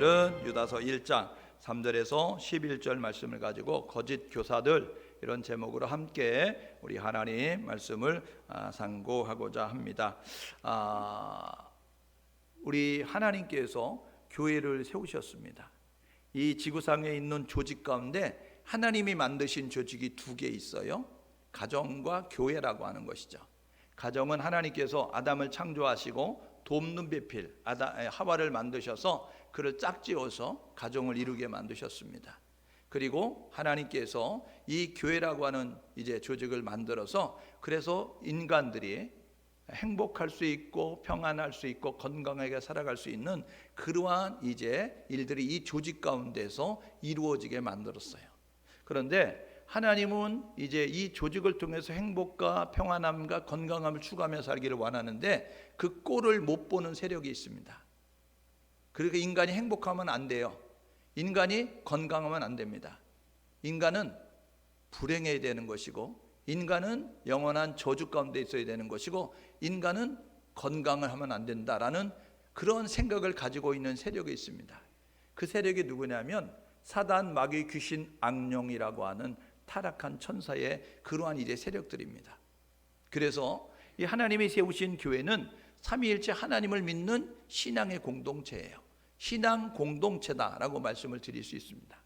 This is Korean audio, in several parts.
오늘은 유다서 1장 3절에서 11절 말씀을 가지고 거짓 교사들, 이런 제목으로 함께 우리 하나님 말씀을 상고하고자 합니다. 우리 하나님께서 교회를 세우셨습니다. 이 지구상에 있는 조직 가운데 하나님이 만드신 조직이 두 개 있어요. 가정과 교회라고 하는 것이죠. 가정은 하나님께서 아담을 창조하시고 돕는 배필 하와를 만드셔서 그를 짝지어서 가정을 이루게 만드셨습니다. 그리고 하나님께서 이 교회라고 하는 이제 조직을 만들어서, 그래서 인간들이 행복할 수 있고 평안할 수 있고 건강하게 살아갈 수 있는 그러한 이제 일들이 이 조직 가운데서 이루어지게 만들었어요. 그런데 하나님은 이제 이 조직을 통해서 행복과 평안함과 건강함을 추구하며 살기를 원하는데 그 꼴을 못 보는 세력이 있습니다. 그러니까 인간이 행복하면 안 돼요. 인간이 건강하면 안 됩니다. 인간은 불행해야 되는 것이고, 인간은 영원한 저주 가운데 있어야 되는 것이고, 인간은 건강을 하면 안 된다라는 그런 생각을 가지고 있는 세력이 있습니다. 그 세력이 누구냐면 사단, 마귀, 귀신, 악령이라고 하는 타락한 천사의 그러한 이제 세력들입니다. 그래서 이 하나님이 세우신 교회는 삼위일체 하나님을 믿는 신앙의 공동체예요. 신앙 공동체다라고 말씀을 드릴 수 있습니다.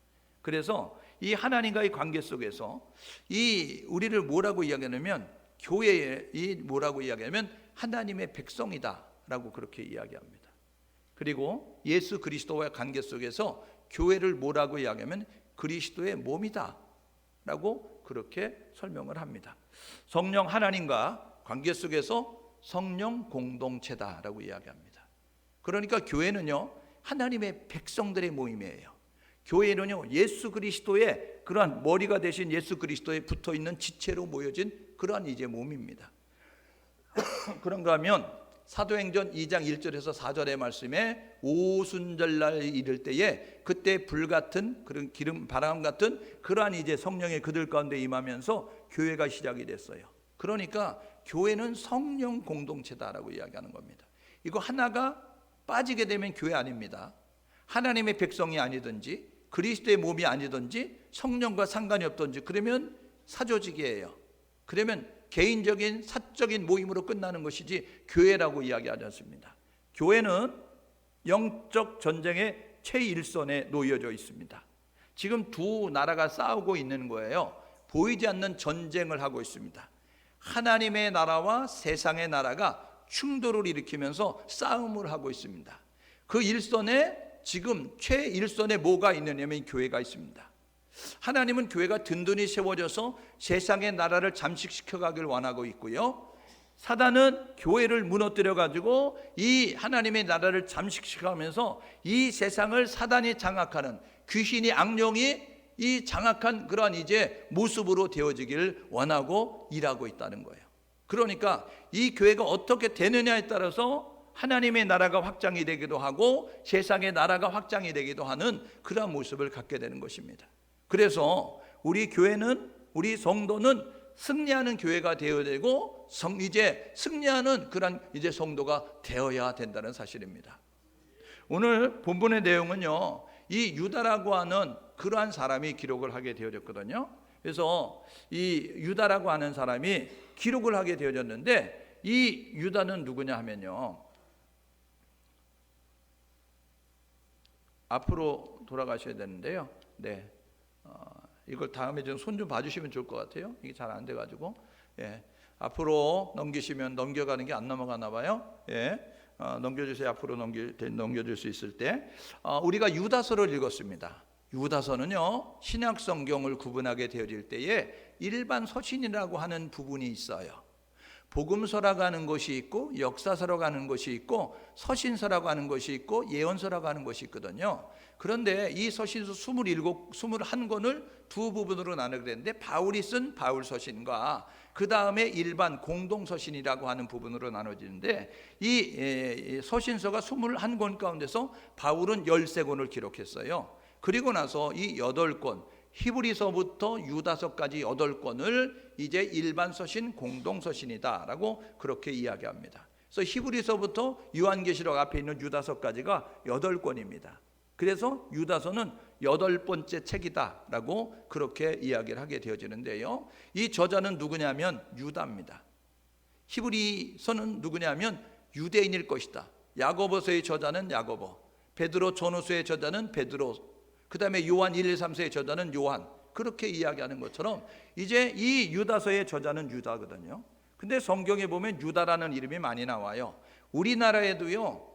그래서 이 하나님과의 관계 속에서 이 우리를 뭐라고 이야기하냐면, 교회에 이 뭐라고 이야기하면 하나님의 백성이다라고 그렇게 이야기합니다. 그리고 예수 그리스도와의 관계 속에서 교회를 뭐라고 이야기하면 그리스도의 몸이다 라고 그렇게 설명을 합니다. 성령 하나님과 관계 속에서 성령 공동체다라고 이야기합니다. 그러니까 교회는요, 하나님의 백성들의 모임이에요. 교회는요, 예수 그리스도의 그러한 머리가 되신 예수 그리스도에 붙어있는 지체로 모여진 그러한 이제 몸입니다. 그런가 하면 사도행전 2장 1절에서 4절의 말씀에 오순절날 이를 때에 그때 불같은 그런 기름 바람 같은 그러한 이제 성령의 그들 가운데 임하면서 교회가 시작이 됐어요. 그러니까 교회는 성령 공동체다라고 이야기하는 겁니다. 이거 하나가 빠지게 되면 교회 아닙니다. 하나님의 백성이 아니든지 그리스도의 몸이 아니든지 성령과 상관이 없든지 그러면 사조직이에요. 그러면 개인적인 사적인 모임으로 끝나는 것이지 교회라고 이야기하지 않습니다. 교회는 영적 전쟁의 최일선에 놓여져 있습니다. 지금 두 나라가 싸우고 있는 거예요. 보이지 않는 전쟁을 하고 있습니다. 하나님의 나라와 세상의 나라가 충돌을 일으키면서 싸움을 하고 있습니다. 그 일선에 지금 최일선에 뭐가 있느냐면 교회가 있습니다. 하나님은 교회가 든든히 세워져서 세상의 나라를 잠식시켜 가길 원하고 있고요, 사단은 교회를 무너뜨려 가지고 이 하나님의 나라를 잠식시켜 가면서 이 세상을 사단이 장악하는, 귀신이 악령이 이 장악한 그러한 이제 모습으로 되어지기를 원하고 일하고 있다는 거예요. 그러니까 이 교회가 어떻게 되느냐에 따라서 하나님의 나라가 확장이 되기도 하고 세상의 나라가 확장이 되기도 하는 그러한 모습을 갖게 되는 것입니다. 그래서 우리 교회는, 우리 성도는 승리하는 교회가 되어야 되고 이제 승리하는 그런 이제 성도가 되어야 된다는 사실입니다. 오늘 본문의 내용은요, 이 유다라고 하는 그러한 사람이 기록을 하게 되어졌거든요. 그래서 이 유다라고 하는 사람이 기록을 하게 되어졌는데, 이 유다는 누구냐 하면요, 앞으로 돌아가셔야 되는데요. 네. 이걸 다음에 좀 손 좀 봐주시면 좋을 것 같아요. 이게 잘 안 돼가지고, 예, 앞으로 넘기시면 넘겨가는 게 안 넘어가나 봐요. 예, 넘겨주세요. 앞으로 넘겨줄 수 있을 때, 우리가 유다서를 읽었습니다. 유다서는요, 신약 성경을 구분하게 되어질 때에 일반 서신이라고 하는 부분이 있어요. 복음서라고 하는 것이 있고 역사서라고 하는 것이 있고 서신서라고 하는 것이 있고 예언서라고 하는 것이 있거든요. 그런데 이 서신서 21권을 두 부분으로 나누게 되는데, 바울이 쓴 바울서신과 그 다음에 일반 공동서신이라고 하는 부분으로 나눠지는데, 이 서신서가 21권 가운데서 바울은 13권을 기록했어요. 그리고 나서 이 8권, 히브리서부터 유다서까지 8권을 이제 일반 서신, 공동 서신이다라고 그렇게 이야기합니다. 그래서 히브리서부터 요한계시록 앞에 있는 유다서까지가 8권입니다. 그래서 유다서는 8번째 책이다라고 그렇게 이야기를 하게 되어지는데요. 이 저자는 누구냐면 유다입니다. 히브리서는 누구냐면 유대인일 것이다. 야고보서의 저자는 야고보, 베드로 전후서의 저자는 베드로, 그 다음에 요한 1, 2, 3서의 저자는 요한, 그렇게 이야기하는 것처럼 이제 이 유다서의 저자는 유다거든요. 근데 성경에 보면 유다라는 이름이 많이 나와요. 우리나라에도요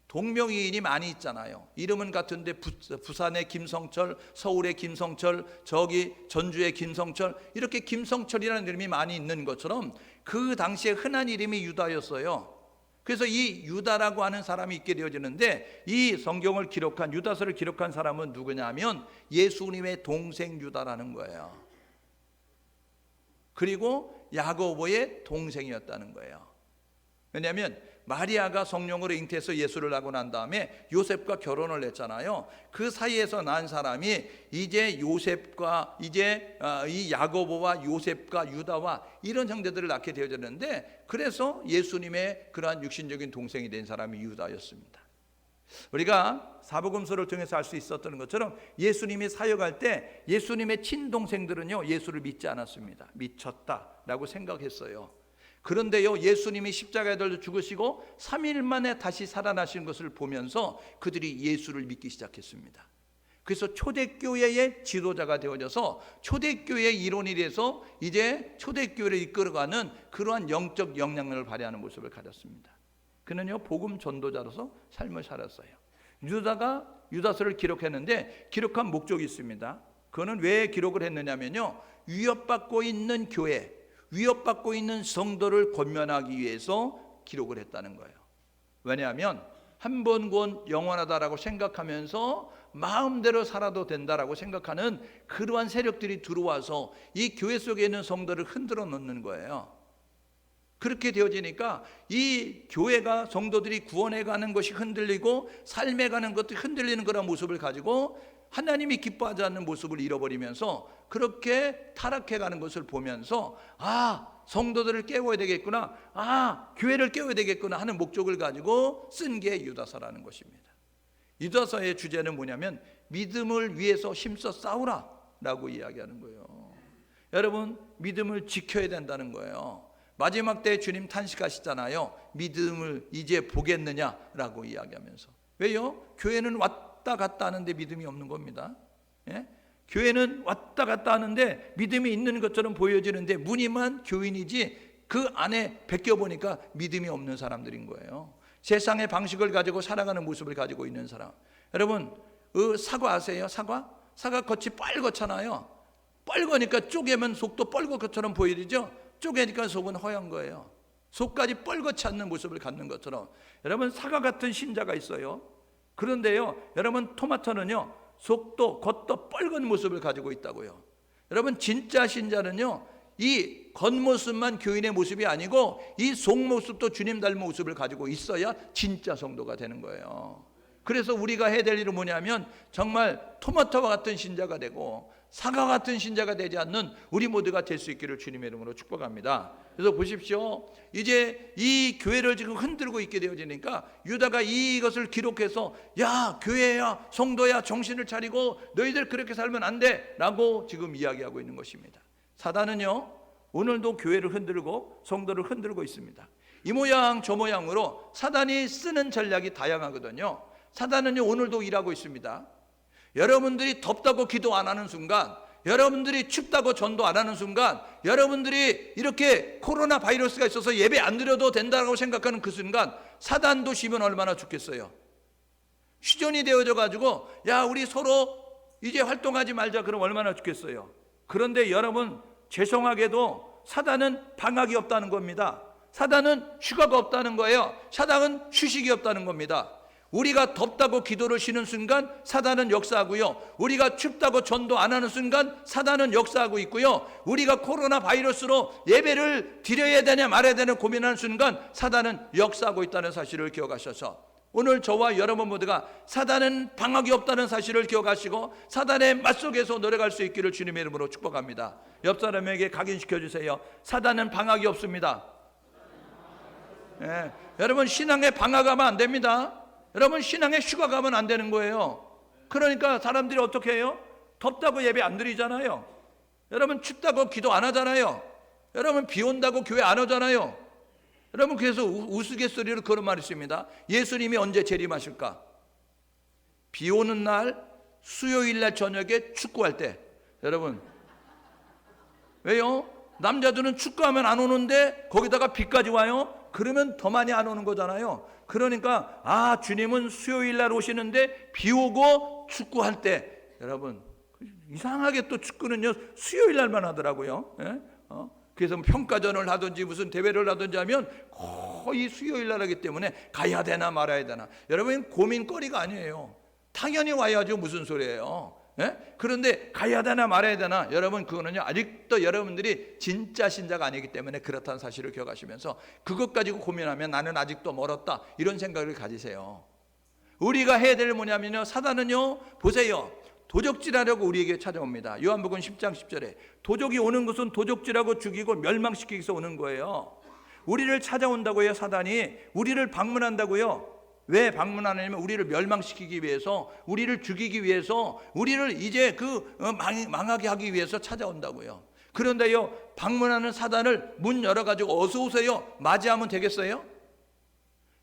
동명이인이 많이 있잖아요. 이름은 같은데 부산의 김성철, 서울의 김성철, 저기 전주의 김성철, 이렇게 김성철이라는 이름이 많이 있는 것처럼 그 당시에 흔한 이름이 유다였어요. 그래서 이 유다라고 하는 사람이 있게 되어지는데, 이 성경을 기록한, 유다서를 기록한 사람은 누구냐면 예수님의 동생 유다라는 거예요. 그리고 야고보의 동생이었다는 거예요. 왜냐하면 마리아가 성령으로 잉태해서 예수를 낳고 난 다음에 요셉과 결혼을 했잖아요. 그 사이에서 난 사람이 이제 요셉과 이제 이 야고보와 요셉과 유다와 이런 형제들을 낳게 되어졌는데, 그래서 예수님의 그러한 육신적인 동생이 된 사람이 유다였습니다. 우리가 사복음서를 통해서 알 수 있었던 것처럼 예수님이 사역할 때 예수님의 친동생들은요 예수를 믿지 않았습니다. 미쳤다라고 생각했어요. 그런데요 예수님이 십자가에 달려 죽으시고 3일 만에 다시 살아나신 것을 보면서 그들이 예수를 믿기 시작했습니다. 그래서 초대교회의 지도자가 되어져서 초대교회의 일원이 돼서 이제 초대교회를 이끌어가는 그러한 영적 역량을 발휘하는 모습을 가졌습니다. 그는요 복음 전도자로서 삶을 살았어요. 유다가 유다서를 기록했는데 기록한 목적이 있습니다. 그거는 왜 기록을 했느냐면요, 위협받고 있는 교회, 위협받고 있는 성도를 권면하기 위해서 기록을 했다는 거예요. 왜냐하면 한 번 구원 영원하다라고 생각하면서 마음대로 살아도 된다라고 생각하는 그러한 세력들이 들어와서 이 교회 속에 있는 성도를 흔들어 놓는 거예요. 그렇게 되어지니까 이 교회가, 성도들이 구원해 가는 것이 흔들리고 삶에 가는 것도 흔들리는 그런 모습을 가지고 하나님이 기뻐하지 않는 모습을 잃어버리면서 그렇게 타락해 가는 것을 보면서 성도들을 깨워야 되겠구나, 교회를 깨워야 되겠구나 하는 목적을 가지고 쓴 게 유다서라는 것입니다. 유다서의 주제는 뭐냐면 믿음을 위해서 힘써 싸우라 라고 이야기하는 거예요. 여러분, 믿음을 지켜야 된다는 거예요. 마지막 때 주님 탄식하시잖아요. 믿음을 이제 보겠느냐라고 이야기하면서. 왜요? 교회는 왔다 갔다 하는데 믿음이 없는 겁니다. 예? 교회는 왔다 갔다 하는데 믿음이 있는 것처럼 보여지는데 무늬만 교인이지 그 안에 벗겨보니까 믿음이 없는 사람들인 거예요. 세상의 방식을 가지고 살아가는 모습을 가지고 있는 사람. 여러분, 사과 아세요? 사과 겉이 빨갛잖아요. 빨거니까 쪼개면 속도 뻘겋 것처럼 보이죠? 쪼개니까 속은 허연 거예요. 속까지 뻘겋지 않는 모습을 갖는 것처럼 여러분, 사과 같은 신자가 있어요. 그런데요 여러분, 토마토는요 속도 겉도 뻘건 모습을 가지고 있다고요. 여러분, 진짜 신자는요 이 겉모습만 교인의 모습이 아니고 이 속모습도 주님 닮은 모습을 가지고 있어야 진짜 성도가 되는 거예요. 그래서 우리가 해야 될 일은 뭐냐면 정말 토마토와 같은 신자가 되고 사과 같은 신자가 되지 않는 우리 모두가 될 수 있기를 주님의 이름으로 축복합니다. 그래서 보십시오, 이제 이 교회를 지금 흔들고 있게 되어지니까 유다가 이것을 기록해서 야 교회야 성도야 정신을 차리고 너희들 그렇게 살면 안 돼 라고 지금 이야기하고 있는 것입니다. 사단은요 오늘도 교회를 흔들고 성도를 흔들고 있습니다. 이 모양 저 모양으로 사단이 쓰는 전략이 다양하거든요. 사단은요 오늘도 일하고 있습니다. 여러분들이 덥다고 기도 안 하는 순간, 여러분들이 춥다고 전도 안 하는 순간, 여러분들이 이렇게 코로나 바이러스가 있어서 예배 안 드려도 된다고 생각하는 그 순간 사단도 쉬면 얼마나 좋겠어요. 휴전이 되어져 가지고 야 우리 서로 이제 활동하지 말자 그럼 얼마나 좋겠어요. 그런데 여러분, 죄송하게도 사단은 방학이 없다는 겁니다. 사단은 휴가가 없다는 거예요. 사단은 휴식이 없다는 겁니다. 우리가 덥다고 기도를 쉬는 순간 사단은 역사하고요, 우리가 춥다고 전도 안 하는 순간 사단은 역사하고 있고요, 우리가 코로나 바이러스로 예배를 드려야 되냐 말아야 되냐 고민하는 순간 사단은 역사하고 있다는 사실을 기억하셔서 오늘 저와 여러분 모두가 사단은 방학이 없다는 사실을 기억하시고 사단의 맞속에서 노력할 수 있기를 주님의 이름으로 축복합니다. 옆 사람에게 각인시켜 주세요. 사단은 방학이 없습니다. 여러분, 신앙에 방학하면 안 됩니다. 여러분, 신앙에 휴가 가면 안 되는 거예요. 그러니까 사람들이 어떻게 해요? 덥다고 예배 안 드리잖아요. 여러분 춥다고 기도 안 하잖아요. 여러분 비 온다고 교회 안 오잖아요. 여러분 그래서 우스갯소리로 그런 말이 있습니다. 예수님이 언제 재림하실까? 비 오는 날 수요일 날 저녁에 축구할 때. 여러분 왜요? 남자들은 축구하면 안 오는데 거기다가 비까지 와요? 그러면 더 많이 안 오는 거잖아요. 그러니까 주님은 수요일 날 오시는데 비 오고 축구할 때. 여러분 이상하게 또 축구는요 수요일 날만 하더라고요. 그래서 평가전을 하든지 무슨 대회를 하든지 하면 거의 수요일 날 하기 때문에 가야 되나 말아야 되나. 여러분 고민거리가 아니에요. 당연히 와야죠. 무슨 소리예요. 그런데 가야 되나 말아야 되나. 여러분 그거는요 아직도 여러분들이 진짜 신자가 아니기 때문에 그렇다는 사실을 기억하시면서 그것 가지고 고민하면 나는 아직도 멀었다 이런 생각을 가지세요. 우리가 해야 될 뭐냐면요, 사단은요 보세요, 도적질하려고 우리에게 찾아옵니다. 요한복음 10장 10절에 도적이 오는 것은 도적질하고 죽이고 멸망시키기 위해서 오는 거예요. 우리를 찾아온다고요. 사단이 우리를 방문한다고요. 왜 방문하냐면 우리를 멸망시키기 위해서, 우리를 죽이기 위해서, 우리를 이제 망하게 하기 위해서 찾아온다고요. 그런데요 방문하는 사단을 문 열어가지고 어서 오세요 맞이하면 되겠어요?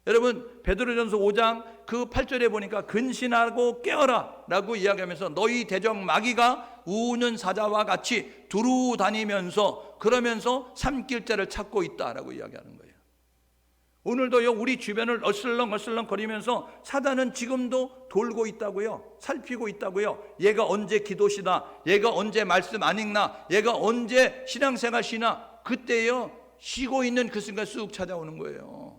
여러분 베드로전서 5장 그 8절에 보니까 근신하고 깨어라 라고 이야기하면서 너희 대적 마귀가 우는 사자와 같이 두루 다니면서 그러면서 삼킬 자를 찾고 있다라고 이야기하는 거예요. 오늘도요 우리 주변을 어슬렁 거리면서 사단은 지금도 돌고 있다고요. 살피고 있다고요. 얘가 언제 기도시나, 얘가 언제 말씀 안 읽나, 얘가 언제 신앙생활 쉬나, 그때요 쉬고 있는 그 순간 쑥 찾아오는 거예요.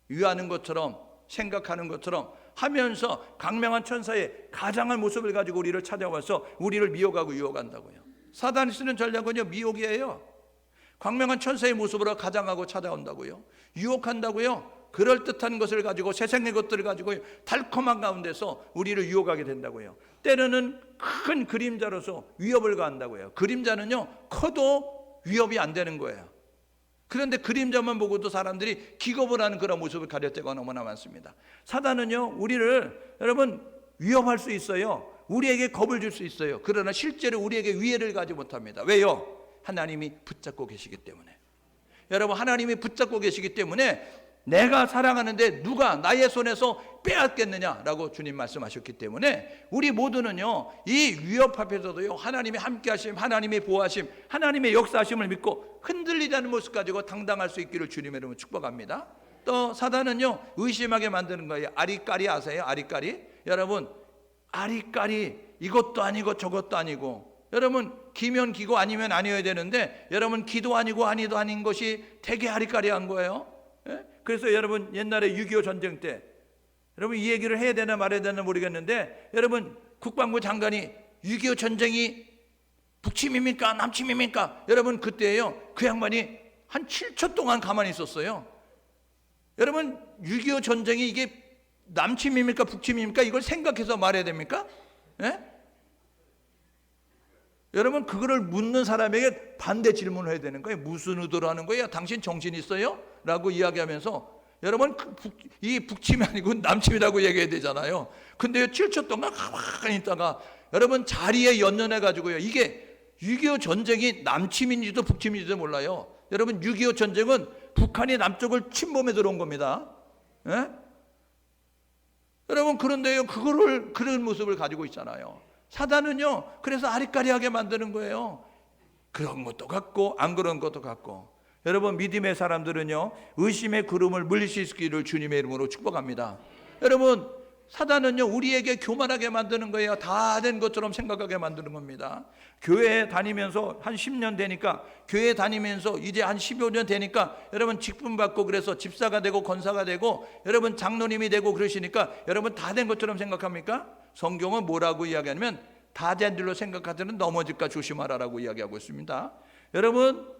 위하는 것처럼 생각하는 것처럼 하면서 강명한 천사의 가장한 모습을 가지고 우리를 찾아와서 우리를 미혹하고 유혹한다고요. 사단이 쓰는 전략은요 미혹이에요. 광명한 천사의 모습으로 가장하고 찾아온다고요. 유혹한다고요. 그럴듯한 것을 가지고 세상의 것들을 가지고 달콤한 가운데서 우리를 유혹하게 된다고요. 때로는 큰 그림자로서 위협을 가한다고요. 그림자는요 커도 위협이 안 되는 거예요. 그런데 그림자만 보고도 사람들이 기겁을 하는 그런 모습을 가릴 때가 너무나 많습니다. 사단은요 우리를 여러분 위협할 수 있어요. 우리에게 겁을 줄 수 있어요. 그러나 실제로 우리에게 위해를 가지 못합니다. 왜요? 하나님이 붙잡고 계시기 때문에. 여러분 하나님이 붙잡고 계시기 때문에 내가 사랑하는데 누가 나의 손에서 빼앗겠느냐라고 주님 말씀하셨기 때문에 우리 모두는요 이 위협 앞에서도요 하나님의 함께하심, 하나님의 보호하심, 하나님의 역사하심을 믿고 흔들리지 않는 모습 가지고 당당할 수 있기를 주님의 이름으로 축복합니다. 또 사단은요 의심하게 만드는 거예요. 아리까리 아세요? 아리까리. 여러분 아리까리 이것도 아니고 저것도 아니고, 여러분 기면 기고 아니면 아니어야 되는데 여러분 기도 아니고 아니도 아닌 것이 되게 아리까리한 거예요. 그래서 여러분 옛날에 6.25 전쟁 때 여러분 이 얘기를 해야 되나 말아야 되나 모르겠는데 여러분 국방부 장관이 6.25 전쟁이 북침입니까 남침입니까? 여러분 그때요 그 양반이 한 7초 동안 가만히 있었어요. 여러분 6.25 전쟁이 이게 남침입니까 북침입니까? 이걸 생각해서 말해야 됩니까? 여러분 그거를 묻는 사람에게 반대 질문을 해야 되는 거예요. 무슨 의도로 하는 거예요? 당신 정신 있어요? 라고 이야기하면서 여러분 이 북침이 아니고 남침이라고 얘기해야 되잖아요. 근데 7초 동안 가만히 있다가 여러분 자리에 연연해 가지고요 이게 6.25 전쟁이 남침인지도 북침인지도 몰라요. 여러분 6.25 전쟁은 북한이 남쪽을 침범해 들어온 겁니다. 여러분 그런데요 그거를 그런 모습을 가지고 있잖아요. 사단은요 그래서 아리까리하게 만드는 거예요. 그런 것도 같고 안 그런 것도 같고. 여러분 믿음의 사람들은요 의심의 구름을 물리치기를 주님의 이름으로 축복합니다. 여러분 사단은요 우리에게 교만하게 만드는 거예요. 다 된 것처럼 생각하게 만드는 겁니다. 교회 다니면서 한 10년 되니까, 교회 다니면서 이제 한 15년 되니까 여러분 직분 받고 그래서 집사가 되고 권사가 되고 여러분 장로님이 되고 그러시니까 여러분 다 된 것처럼 생각합니까? 성경은 뭐라고 이야기하냐면 다 된 줄로 생각하더는 넘어질까 조심하라라고 이야기하고 있습니다. 여러분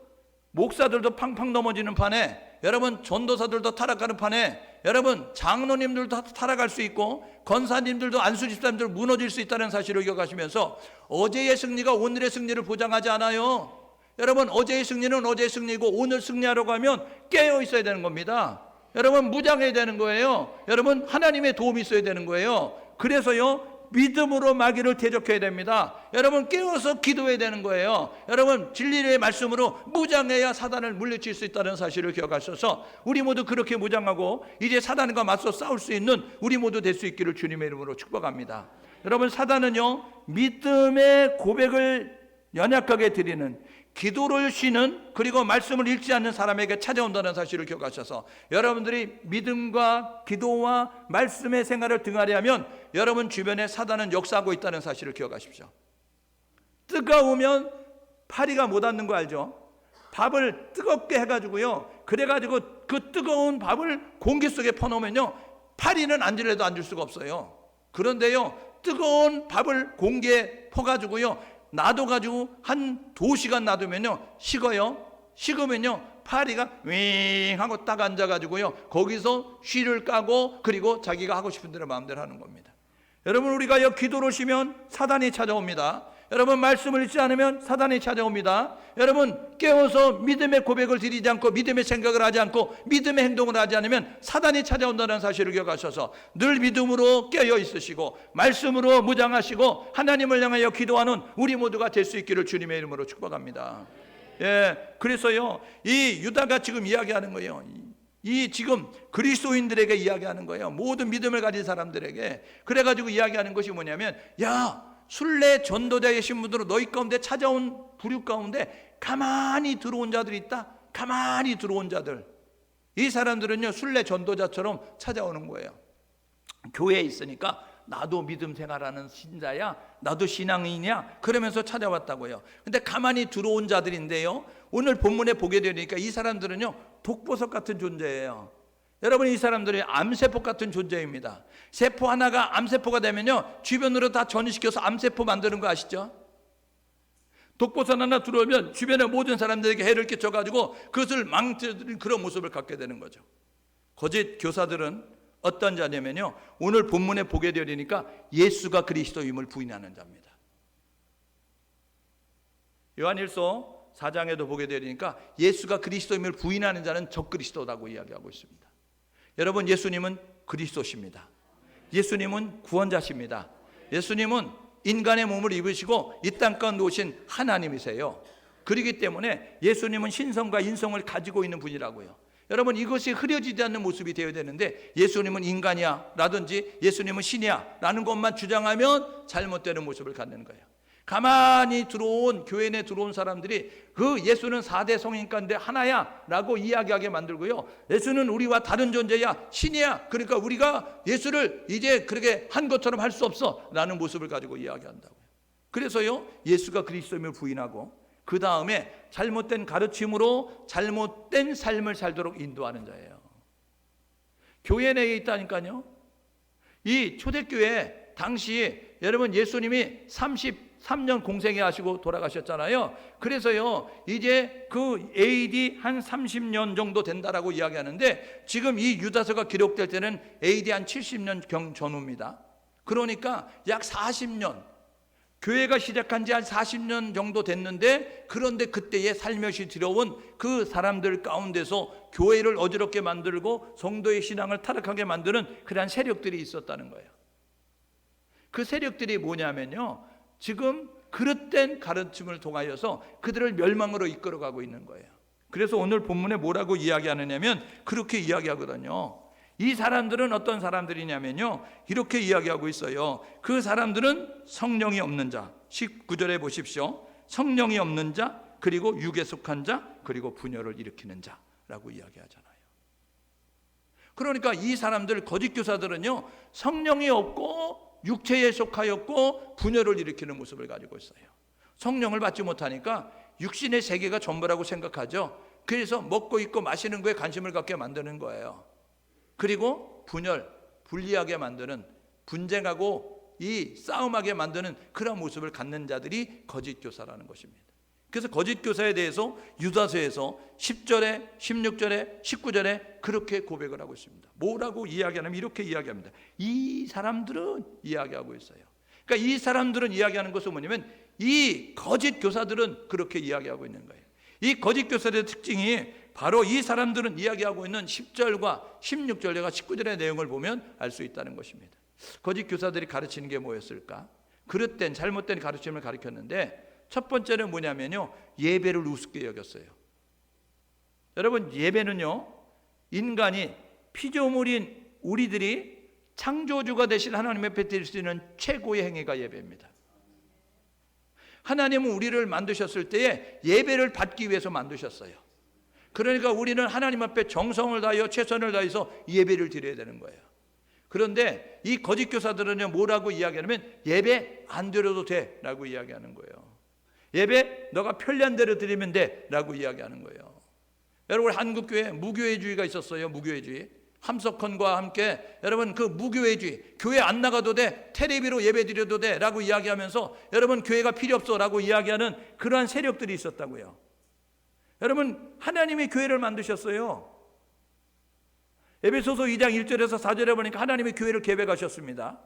목사들도 팡팡 넘어지는 판에, 여러분 전도사들도 타락하는 판에, 여러분 장로님들도 타락할 수 있고 권사님들도 안수 집사님들 무너질 수 있다는 사실을 기억하시면서 어제의 승리가 오늘의 승리를 보장하지 않아요. 여러분 어제의 승리는 어제의 승리고 오늘 승리하려고 하면 깨어 있어야 되는 겁니다. 여러분 무장해야 되는 거예요. 여러분 하나님의 도움이 있어야 되는 거예요. 그래서요 믿음으로 마귀를 대적해야 됩니다. 여러분 깨어서 기도해야 되는 거예요. 여러분 진리의 말씀으로 무장해야 사단을 물리칠 수 있다는 사실을 기억하셔서 우리 모두 그렇게 무장하고 이제 사단과 맞서 싸울 수 있는 우리 모두 될 수 있기를 주님의 이름으로 축복합니다. 여러분 사단은요 믿음의 고백을 연약하게 드리는, 기도를 쉬는, 그리고 말씀을 읽지 않는 사람에게 찾아온다는 사실을 기억하셔서 여러분들이 믿음과 기도와 말씀의 생활을 등하려면 여러분 주변에 사단은 역사하고 있다는 사실을 기억하십시오. 뜨거우면 파리가 못 앉는 거 알죠? 밥을 뜨겁게 해가지고요, 그래가지고 그 뜨거운 밥을 공기 속에 퍼놓으면요 파리는 앉으려도 앉을 수가 없어요. 그런데요 뜨거운 밥을 공기에 퍼가지고요 놔둬가지고 한 2시간 놔두면요 식어요. 식으면요 파리가 윙 하고 딱 앉아가지고요 거기서 쉬를 까고 그리고 자기가 하고 싶은 대로 마음대로 하는 겁니다. 여러분 우리가 기도를 쉬면 사단이 찾아옵니다. 여러분 말씀을 읽지 않으면 사단이 찾아옵니다. 여러분 깨어서 믿음의 고백을 드리지 않고 믿음의 생각을 하지 않고 믿음의 행동을 하지 않으면 사단이 찾아온다는 사실을 기억하셔서 늘 믿음으로 깨어 있으시고 말씀으로 무장하시고 하나님을 향하여 기도하는 우리 모두가 될 수 있기를 주님의 이름으로 축복합니다. 그래서요 이 유다가 지금 이야기하는 거예요. 이 지금 그리스도인들에게 이야기하는 거예요. 모든 믿음을 가진 사람들에게. 그래가지고 이야기하는 것이 뭐냐면, 야 순례 전도자의 신분으로 너희 가운데 찾아온 부류 가운데 가만히 들어온 자들이 있다. 가만히 들어온 자들, 이 사람들은요 순례 전도자처럼 찾아오는 거예요. 교회에 있으니까 나도 믿음 생활하는 신자야, 나도 신앙인이야, 그러면서 찾아왔다고요. 근데 가만히 들어온 자들인데요 오늘 본문에 보게 되니까 이 사람들은요 독보석 같은 존재예요. 여러분 이 사람들이 암세포 같은 존재입니다. 세포 하나가 암세포가 되면요 주변으로 다 전이시켜서 암세포 만드는 거 아시죠? 독보석 하나 들어오면 주변의 모든 사람들에게 해를 끼쳐가지고 그것을 망치는 그런 모습을 갖게 되는 거죠. 거짓 교사들은 어떤 자냐면요 오늘 본문에 보게 되니까 예수가 그리스도임을 부인하는 자입니다. 요한일서 4장에도 보게 되니까 예수가 그리스도임을 부인하는 자는 적그리스도라고 이야기하고 있습니다. 여러분 예수님은 그리스도십니다. 예수님은 구원자십니다. 예수님은 인간의 몸을 입으시고 이 땅 가운데 오신 하나님이세요. 그렇기 때문에 예수님은 신성과 인성을 가지고 있는 분이라고요. 여러분 이것이 흐려지지 않는 모습이 되어야 되는데 예수님은 인간이야 라든지 예수님은 신이야 라는 것만 주장하면 잘못되는 모습을 갖는 거예요. 가만히 들어온 교회 내 들어온 사람들이 그 예수는 4대 성인 가운데 하나야 라고 이야기하게 만들고요, 예수는 우리와 다른 존재야, 신이야, 그러니까 우리가 예수를 이제 그렇게 한 것처럼 할 수 없어 라는 모습을 가지고 이야기한다고요. 그래서요 예수가 그리스도임을 부인하고 그 다음에 잘못된 가르침으로 잘못된 삶을 살도록 인도하는 자예요. 교회 내에 있다니까요. 이 초대교회 당시 여러분 예수님이 33년 공생애 하시고 돌아가셨잖아요. 그래서요 이제 그 AD 한 30년 정도 된다라고 이야기하는데 지금 이 유다서가 기록될 때는 AD 한 70년 경 전후입니다. 그러니까 약 40년, 교회가 시작한 지 한 40년 정도 됐는데, 그런데 그때에 살며시 들어온 그 사람들 가운데서 교회를 어지럽게 만들고 성도의 신앙을 타락하게 만드는 그러한 세력들이 있었다는 거예요. 그 세력들이 뭐냐면요 지금 그릇된 가르침을 통하여서 그들을 멸망으로 이끌어가고 있는 거예요. 그래서 오늘 본문에 뭐라고 이야기하느냐면 그렇게 이야기하거든요. 이 사람들은 어떤 사람들이냐면요 이렇게 이야기하고 있어요. 그 사람들은 성령이 없는 자, 19절에 보십시오. 성령이 없는 자, 그리고 육에 속한 자, 그리고 분열을 일으키는 자라고 이야기하잖아요. 그러니까 이 사람들 거짓 교사들은요 성령이 없고 육체에 속하였고 분열을 일으키는 모습을 가지고 있어요. 성령을 받지 못하니까 육신의 세계가 전부라고 생각하죠. 그래서 먹고 있고 마시는 거에 관심을 갖게 만드는 거예요. 그리고 분열, 분리하게 만드는, 분쟁하고 이 싸움하게 만드는 그런 모습을 갖는 자들이 거짓 교사라는 것입니다. 그래서 거짓 교사에 대해서 유다서에서 10절에 16절에 19절에 그렇게 고백을 하고 있습니다. 뭐라고 이야기하냐면 이렇게 이야기합니다. 이 사람들은 이야기하고 있어요. 그러니까 이 사람들은 이야기하는 것은 뭐냐면 이 거짓 교사들은 그렇게 이야기하고 있는 거예요. 이 거짓 교사들의 특징이 바로 이 사람들은 이야기하고 있는 10절과 16절 내가 19절의 내용을 보면 알 수 있다는 것입니다. 거짓 교사들이 가르치는 게 뭐였을까? 그릇된 잘못된 가르침을 가르쳤는데 첫 번째는 뭐냐면요, 예배를 우습게 여겼어요. 여러분, 예배는요, 인간이 피조물인 우리들이 창조주가 되신 하나님 앞에 드릴 수 있는 최고의 행위가 예배입니다. 하나님은 우리를 만드셨을 때에 예배를 받기 위해서 만드셨어요. 그러니까 우리는 하나님 앞에 정성을 다하여 최선을 다해서 예배를 드려야 되는 거예요. 그런데 이 거짓 교사들은요, 뭐라고 이야기하냐면 예배 안 드려도 돼 라고 이야기하는 거예요. 예배 너가 편리한 대로 드리면 돼 라고 이야기하는 거예요. 여러분, 한국교회 무교회주의가 있었어요. 무교회주의. 함석헌과 함께 여러분 그 무교회주의, 교회 안 나가도 돼, 텔레비로 예배 드려도 돼 라고 이야기하면서 여러분 교회가 필요 없어 라고 이야기하는 그러한 세력들이 있었다고요. 여러분, 하나님이 교회를 만드셨어요. 에베소서 2장 1절에서 4절에 보니까 하나님이 교회를 계획하셨습니다.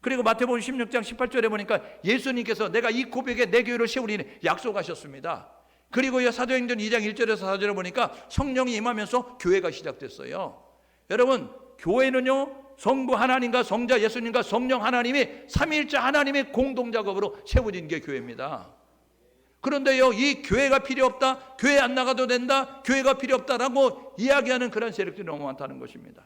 그리고 마태복음 16장 18절에 보니까 예수님께서 내가 이 고백에 내 교회를 세우리니 약속하셨습니다. 그리고 사도행전 2장 1절에서 4절에 보니까 성령이 임하면서 교회가 시작됐어요. 여러분, 교회는요, 성부 하나님과 성자 예수님과 성령 하나님이 삼위일체 하나님의 공동작업으로 세워진 게 교회입니다. 그런데요, 이 교회가 필요 없다, 교회 안 나가도 된다, 교회가 필요 없다라고 이야기하는 그런 세력들이 너무 많다는 것입니다.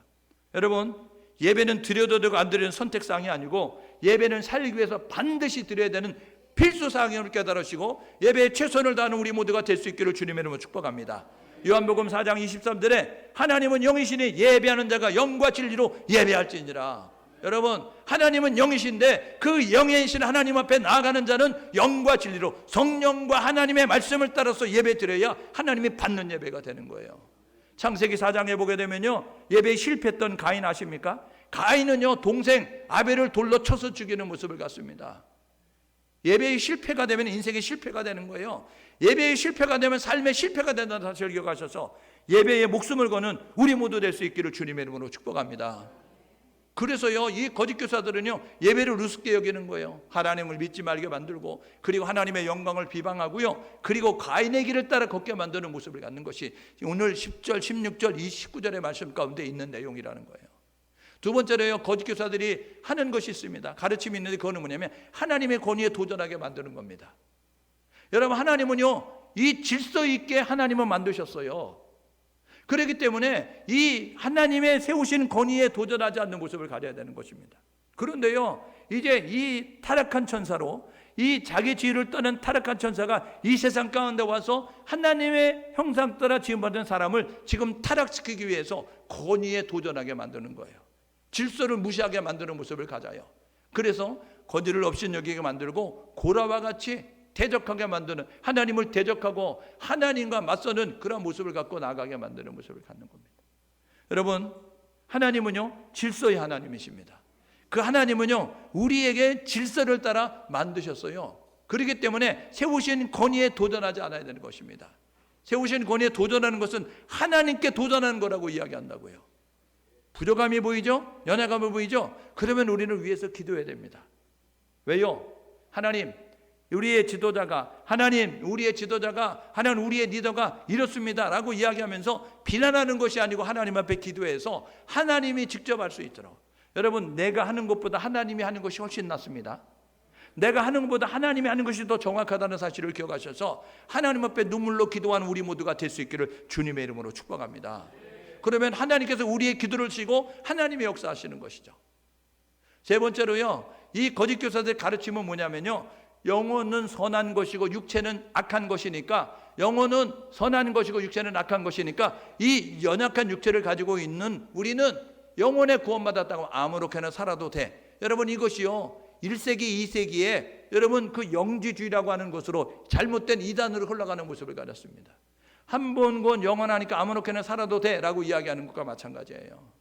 여러분, 예배는 드려도 되고 안 드리는 선택사항이 아니고 예배는 살기 위해서 반드시 드려야 되는 필수사항임을 깨달으시고 예배에 최선을 다하는 우리 모두가 될 수 있기를 주님의 이름으로 축복합니다. 요한복음 4장 23절에 하나님은 영이시니 예배하는 자가 영과 진리로 예배할지니라. 여러분, 하나님은 영이신데 그 영이신 하나님 앞에 나아가는 자는 영과 진리로 성령과 하나님의 말씀을 따라서 예배 드려야 하나님이 받는 예배가 되는 거예요. 창세기 4장에 보게 되면요, 예배에 실패했던 가인 아십니까? 가인은요, 동생 아벨을 돌로 쳐서 죽이는 모습을 갖습니다. 예배의 실패가 되면 인생의 실패가 되는 거예요. 예배의 실패가 되면 삶의 실패가 된다는 사실을 기억하셔서 예배에 목숨을 거는 우리 모두 될 수 있기를 주님의 이름으로 축복합니다. 그래서요, 이 거짓 교사들은요, 예배를 우습게 여기는 거예요. 하나님을 믿지 말게 만들고, 그리고 하나님의 영광을 비방하고요, 그리고 가인의 길을 따라 걷게 만드는 모습을 갖는 것이 오늘 10절, 16절, 19절의 말씀 가운데 있는 내용이라는 거예요. 두 번째로요, 거짓 교사들이 하는 것이 있습니다. 가르침이 있는데 그거는 뭐냐면 하나님의 권위에 도전하게 만드는 겁니다. 여러분, 하나님은요, 이 질서 있게 하나님은 만드셨어요. 그렇기 때문에 이 하나님의 세우신 권위에 도전하지 않는 모습을 가져야 되는 것입니다. 그런데요, 이제 이 타락한 천사로, 이 자기 지위를 떠난 타락한 천사가 이 세상 가운데 와서 하나님의 형상 따라 지음받은 사람을 지금 타락시키기 위해서 권위에 도전하게 만드는 거예요. 질서를 무시하게 만드는 모습을 가져요. 그래서 권위를 업신여기게 만들고 고라와 같이 대적하게 만드는, 하나님을 대적하고 하나님과 맞서는 그런 모습을 갖고 나가게 만드는 모습을 갖는 겁니다. 여러분, 하나님은요, 질서의 하나님이십니다. 그 하나님은요, 우리에게 질서를 따라 만드셨어요. 그렇기 때문에 세우신 권위에 도전하지 않아야 되는 것입니다. 세우신 권위에 도전하는 것은 하나님께 도전하는 거라고 이야기한다고요. 부족함이 보이죠? 연약함이 보이죠? 그러면 우리는 위해서 기도해야 됩니다. 왜요? 하나님, 우리의 지도자가, 하나님, 우리의 지도자가, 하나님, 우리의 리더가 이렇습니다 라고 이야기하면서 비난하는 것이 아니고 하나님 앞에 기도해서 하나님이 직접 할 수 있도록. 여러분, 내가 하는 것보다 하나님이 하는 것이 훨씬 낫습니다. 내가 하는 것보다 하나님이 하는 것이 더 정확하다는 사실을 기억하셔서 하나님 앞에 눈물로 기도하는 우리 모두가 될 수 있기를 주님의 이름으로 축복합니다. 그러면 하나님께서 우리의 기도를 치고 하나님의 역사하시는 것이죠. 세 번째로요, 이 거짓 교사들의 가르침은 뭐냐면요, 영혼은 선한 것이고 육체는 악한 것이니까, 영혼은 선한 것이고 육체는 악한 것이니까 이 연약한 육체를 가지고 있는 우리는 영혼의 구원받았다고 아무렇게나 살아도 돼. 여러분, 이것이요, 1세기 2세기에 여러분 그 영지주의라고 하는 것으로 잘못된 이단으로 흘러가는 모습을 가졌습니다. 한 번 건 영원하니까 아무렇게나 살아도 돼 라고 이야기하는 것과 마찬가지예요.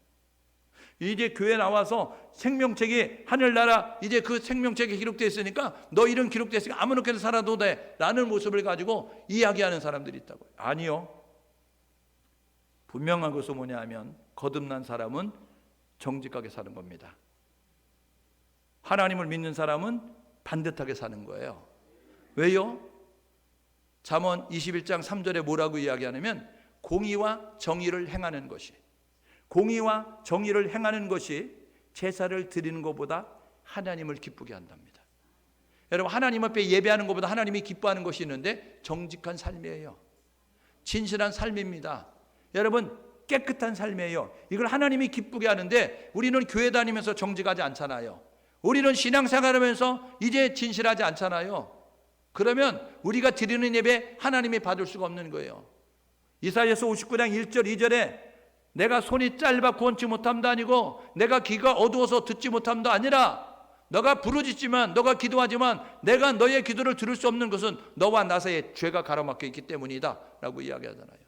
이제 교회 나와서 생명책이 하늘나라, 이제 그 생명책에 기록되어 있으니까 너 이름 기록되어 있으니까 아무렇게나 살아도 돼 라는 모습을 가지고 이야기하는 사람들이 있다고요. 아니요, 분명한 것은 뭐냐 하면 거듭난 사람은 정직하게 사는 겁니다. 하나님을 믿는 사람은 반듯하게 사는 거예요. 왜요? 잠언 21장 3절에 뭐라고 이야기하냐면 공의와 정의를 행하는 것이, 공의와 정의를 행하는 것이 제사를 드리는 것보다 하나님을 기쁘게 한답니다. 여러분, 하나님 앞에 예배하는 것보다 하나님이 기뻐하는 것이 있는데 정직한 삶이에요. 진실한 삶입니다. 여러분, 깨끗한 삶이에요. 이걸 하나님이 기쁘게 하는데 우리는 교회 다니면서 정직하지 않잖아요. 우리는 신앙생활하면서 이제 진실하지 않잖아요. 그러면 우리가 드리는 예배 하나님이 받을 수가 없는 거예요. 이사야서 59장 1절 2절에 내가 손이 짧아 구원치 못함도 아니고 내가 귀가 어두워서 듣지 못함도 아니라 너가 부르짖지만 너가 기도하지만 내가 너의 기도를 들을 수 없는 것은 너와 나 사이에 죄가 가로막혀 있기 때문이다 라고 이야기하잖아요.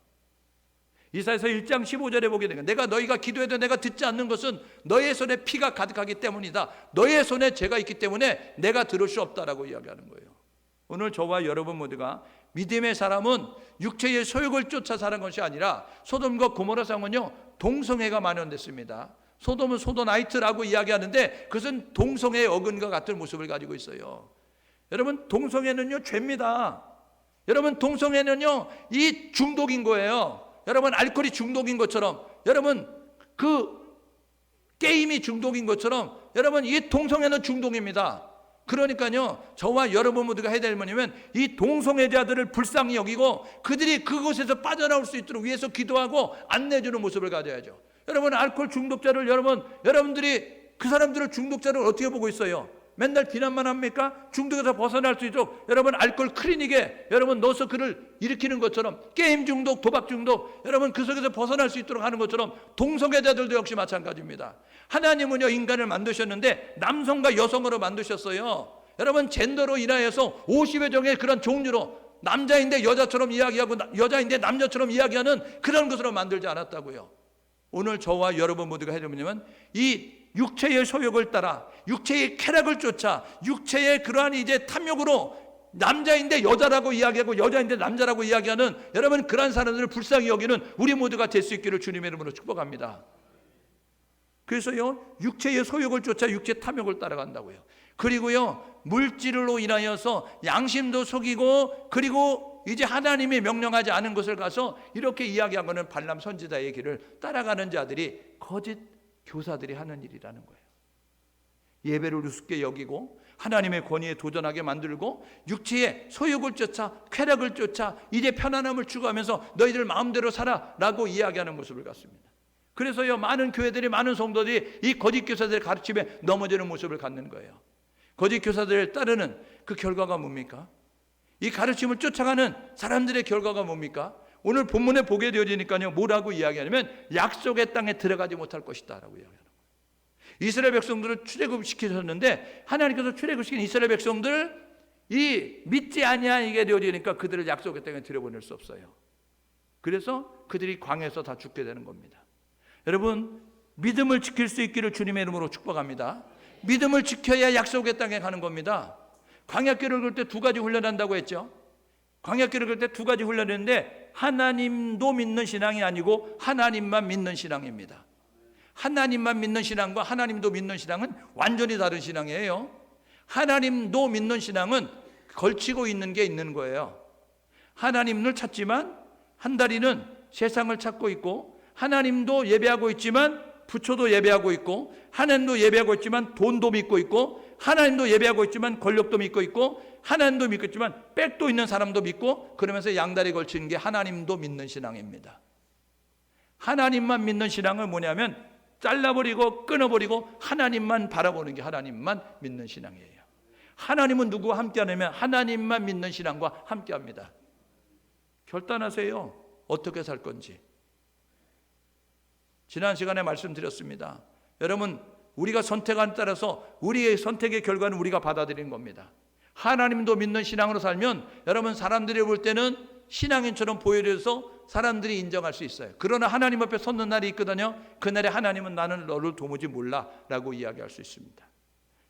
이사야서 1장 15절에 보게 되면 내가 너희가 기도해도 내가 듣지 않는 것은 너의 손에 피가 가득하기 때문이다. 너의 손에 죄가 있기 때문에 내가 들을 수 없다라고 이야기하는 거예요. 오늘 저와 여러분 모두가 믿음의 사람은 육체의 소욕을 쫓아 사는 것이 아니라 소돔과 고모라 상은요 동성애가 만연됐습니다. 소돔은 소도나이트라고 이야기하는데 그것은 동성애의 어근과 같은 모습을 가지고 있어요. 여러분, 동성애는요 죄입니다. 여러분, 동성애는요 이 중독인 거예요. 여러분, 알코올이 중독인 것처럼, 여러분 그 게임이 중독인 것처럼 여러분 이 동성애는 중독입니다. 그러니까요 저와 여러분 모두가 해야 될 뭐냐면 이 동성애자들을 불쌍히 여기고 그들이 그곳에서 빠져나올 수 있도록 위해서 기도하고 안내주는 모습을 가져야죠. 여러분, 알코올 중독자를 여러분들이 그 사람들을 중독자를 어떻게 보고 있어요? 맨날 비난만 합니까? 중독에서 벗어날 수 있도록 여러분 알코올 클리닉에 여러분 넣어서 그를 일으키는 것처럼 게임 중독, 도박 중독, 여러분 그 속에서 벗어날 수 있도록 하는 것처럼 동성애자들도 역시 마찬가지입니다. 하나님은요 인간을 만드셨는데 남성과 여성으로 만드셨어요. 여러분, 젠더로 인하여서 50여 종의 그런 종류로 남자인데 여자처럼 이야기하고 여자인데 남자처럼 이야기하는 그런 것으로 만들지 않았다고요. 오늘 저와 여러분 모두가 해야 되면 이 육체의 소욕을 따라 육체의 쾌락을 쫓아 육체의 그러한 이제 탐욕으로 남자인데 여자라고 이야기하고 여자인데 남자라고 이야기하는 여러분 그러한 사람들을 불쌍히 여기는 우리 모두가 될 수 있기를 주님의 이름으로 축복합니다. 그래서요 육체의 소욕을 쫓아 육체 탐욕을 따라간다고요. 그리고요 물질로 인하여서 양심도 속이고 그리고 이제 하나님이 명령하지 않은 것을 가서 이렇게 이야기하고는 발람 선지자의 길을 따라가는 자들이 거짓 교사들이 하는 일이라는 거예요. 예배를 우습게 여기고 하나님의 권위에 도전하게 만들고 육체의 소욕을 쫓아 쾌락을 쫓아 이제 편안함을 추구하면서 너희들 마음대로 살아 라고 이야기하는 모습을 갖습니다. 그래서요 많은 교회들이 많은 성도들이 이 거짓 교사들의 가르침에 넘어지는 모습을 갖는 거예요. 거짓 교사들을 따르는 그 결과가 뭡니까? 이 가르침을 쫓아가는 사람들의 결과가 뭡니까? 오늘 본문에 보게 되어지니까요 뭐라고 이야기하냐면 약속의 땅에 들어가지 못할 것이다 라고 이야기하는 거예요. 이스라엘 백성들을 출애굽시키셨는데 하나님께서 출애굽시킨 이스라엘 백성들 이 믿지 아니하게 되어지니까 그들을 약속의 땅에 들여보낼 수 없어요. 그래서 그들이 광야에서 다 죽게 되는 겁니다. 여러분, 믿음을 지킬 수 있기를 주님의 이름으로 축복합니다. 믿음을 지켜야 약속의 땅에 가는 겁니다. 광야길을 걸 때 두 가지 훈련한다고 했죠. 광야길을 걸 때 두 가지 훈련했는데 하나님도 믿는 신앙이 아니고 하나님만 믿는 신앙입니다. 하나님만 믿는 신앙과 하나님도 믿는 신앙은 완전히 다른 신앙이에요. 하나님도 믿는 신앙은 걸치고 있는 게 있는 거예요. 하나님을 찾지만 한 다리는 세상을 찾고 있고 하나님도 예배하고 있지만 부처도 예배하고 있고 하나님도 예배하고 있지만 돈도 믿고 있고 하나님도 예배하고 있지만 권력도 믿고 있고 하나님도 믿고 있지만 백도 있는 사람도 믿고 그러면서 양다리 걸치는 게 하나님도 믿는 신앙입니다. 하나님만 믿는 신앙은 뭐냐면 잘라버리고 끊어버리고 하나님만 바라보는 게 하나님만 믿는 신앙이에요. 하나님은 누구와 함께하냐면 하나님만 믿는 신앙과 함께합니다. 결단하세요. 어떻게 살 건지. 지난 시간에 말씀드렸습니다. 여러분, 우리가 선택에 따라서 우리의 선택의 결과는 우리가 받아들이는 겁니다. 하나님도 믿는 신앙으로 살면 여러분 사람들이 볼 때는 신앙인처럼 보여져서 사람들이 인정할 수 있어요. 그러나 하나님 앞에 섰는 날이 있거든요. 그날에 하나님은 나는 너를 도무지 몰라 라고 이야기할 수 있습니다.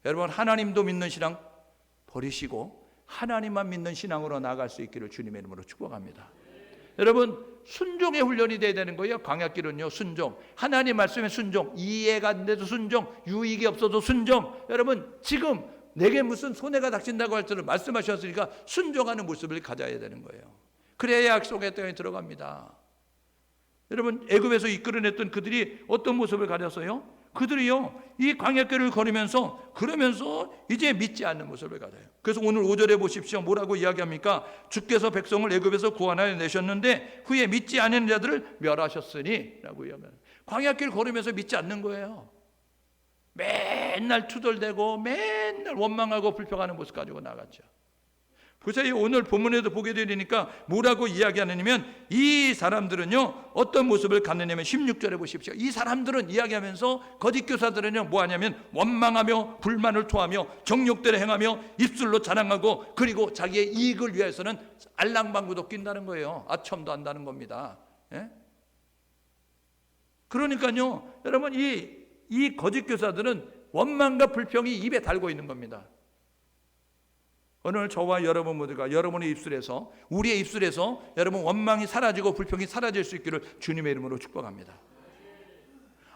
여러분, 하나님도 믿는 신앙 버리시고 하나님만 믿는 신앙으로 나아갈 수 있기를 주님의 이름으로 축복합니다. 여러분, 순종의 훈련이 돼야 되는 거예요. 광야길은요 순종, 하나님 말씀에 순종, 이해가 안 돼도 순종, 유익이 없어도 순종. 여러분, 지금 내게 무슨 손해가 닥친다고 할 때는 말씀하셨으니까 순종하는 모습을 가져야 되는 거예요. 그래야 약속의 땅에 들어갑니다. 여러분, 애굽에서 이끌어냈던 그들이 어떤 모습을 가졌어요? 그들이요 이 광야길을 걸으면서 그러면서 이제 믿지 않는 모습을 가져요. 그래서 오늘 5절에 보십시오. 뭐라고 이야기합니까? 주께서 백성을 애굽에서 구원하여 내셨는데 후에 믿지 않는 자들을 멸하셨으니 라고 이야기합니다. 광야길 걸으면서 믿지 않는 거예요. 맨날 투덜대고 맨날 원망하고 불평하는 모습 가지고 나갔죠. 보세요. 오늘 본문에도 보게 되니까 뭐라고 이야기하느냐면 이 사람들은요 어떤 모습을 갖느냐면 16절에 보십시오. 이 사람들은 이야기하면서 거짓 교사들은요 뭐하냐면 원망하며 불만을 토하며 정욕대로 행하며 입술로 자랑하고 그리고 자기의 이익을 위해서는 알랑방구도 낀다는 거예요. 아첨도 한다는 겁니다. 예? 그러니까요 여러분 이 거짓 교사들은 원망과 불평이 입에 달고 있는 겁니다. 오늘 저와 여러분 모두가 여러분의 입술에서 우리의 입술에서 여러분 원망이 사라지고 불평이 사라질 수 있기를 주님의 이름으로 축복합니다.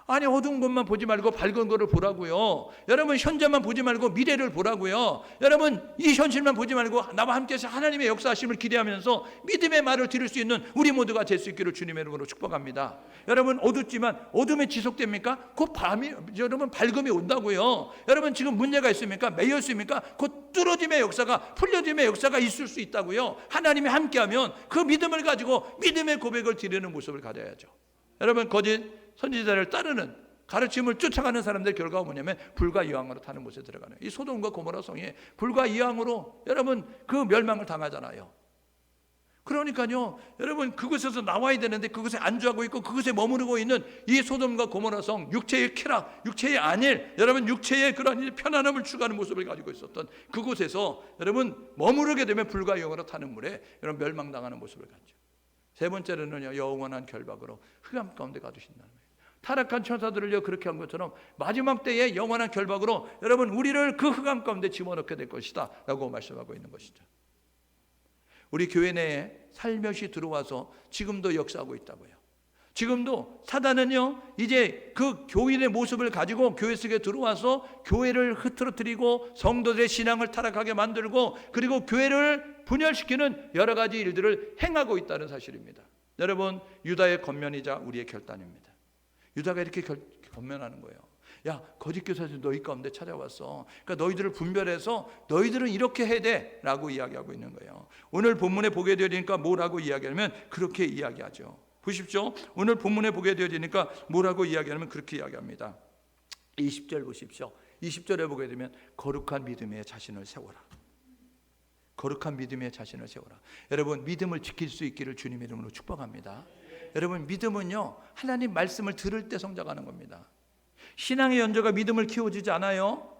아니 어두운 것만 보지 말고 밝은 것을 보라고요. 여러분 현재만 보지 말고 미래를 보라고요. 여러분 이 현실만 보지 말고 나와 함께해서 하나님의 역사하심을 기대하면서 믿음의 말을 들을 수 있는 우리 모두가 될 수 있기를 주님의 이름으로 축복합니다. 여러분 어둡지만 어둠이 지속됩니까? 곧 밤이 여러분 밝음이 온다고요. 여러분 지금 문제가 있습니까? 매여 있습니까? 곧 뚫어짐의 역사가 풀려짐의 역사가 있을 수 있다고요. 하나님이 함께하면 그 믿음을 가지고 믿음의 고백을 드리는 모습을 가져야죠. 여러분 거짓 선지자를 따르는 가르침을 쫓아가는 사람들 결과가 뭐냐면 불과 이왕으로 타는 곳에 들어가는 이 소돔과 고모라 성이 불과 이왕으로 여러분 그 멸망을 당하잖아요. 그러니까요 여러분 그곳에서 나와야 되는데 그곳에 안주하고 있고 그곳에 머무르고 있는 이 소돔과 고모라 성 육체의 쾌락, 육체의 안일, 여러분 육체의 그런 편안함을 추구하는 모습을 가지고 있었던 그곳에서 여러분 머무르게 되면 불과 이왕으로 타는 물에 여러분 멸망당하는 모습을 갖죠. 세 번째로는요 영원한 결박으로 흑암 가운데 가두신다는 거예요. 타락한 천사들을요 그렇게 한 것처럼 마지막 때에 영원한 결박으로 여러분 우리를 그 흑암 가운데 집어넣게 될 것이다 라고 말씀하고 있는 것이죠. 우리 교회 내에 살며시 들어와서 지금도 역사하고 있다고요. 지금도 사단은요 이제 그 교인의 모습을 가지고 교회 속에 들어와서 교회를 흐트러뜨리고 성도들의 신앙을 타락하게 만들고 그리고 교회를 분열시키는 여러 가지 일들을 행하고 있다는 사실입니다. 여러분 유다의 권면이자 우리의 결단입니다. 유다가 이렇게 권면하는 거예요. 야 거짓 교사들이 너희 가운데 찾아왔어. 그러니까 너희들을 분별해서 너희들은 이렇게 해야 돼 라고 이야기하고 있는 거예요. 오늘 본문에 보게 되니까 뭐라고 이야기하냐면 그렇게 이야기하죠. 보십시오. 오늘 본문에 보게 되니까 뭐라고 이야기하냐면 그렇게 이야기합니다. 20절 보십시오. 20절에 보게 되면 거룩한 믿음에 자신을 세워라. 거룩한 믿음에 자신을 세워라. 여러분 믿음을 지킬 수 있기를 주님의 이름으로 축복합니다. 여러분 믿음은요 하나님 말씀을 들을 때 성장하는 겁니다. 신앙의 연조가 믿음을 키워주지 않아요.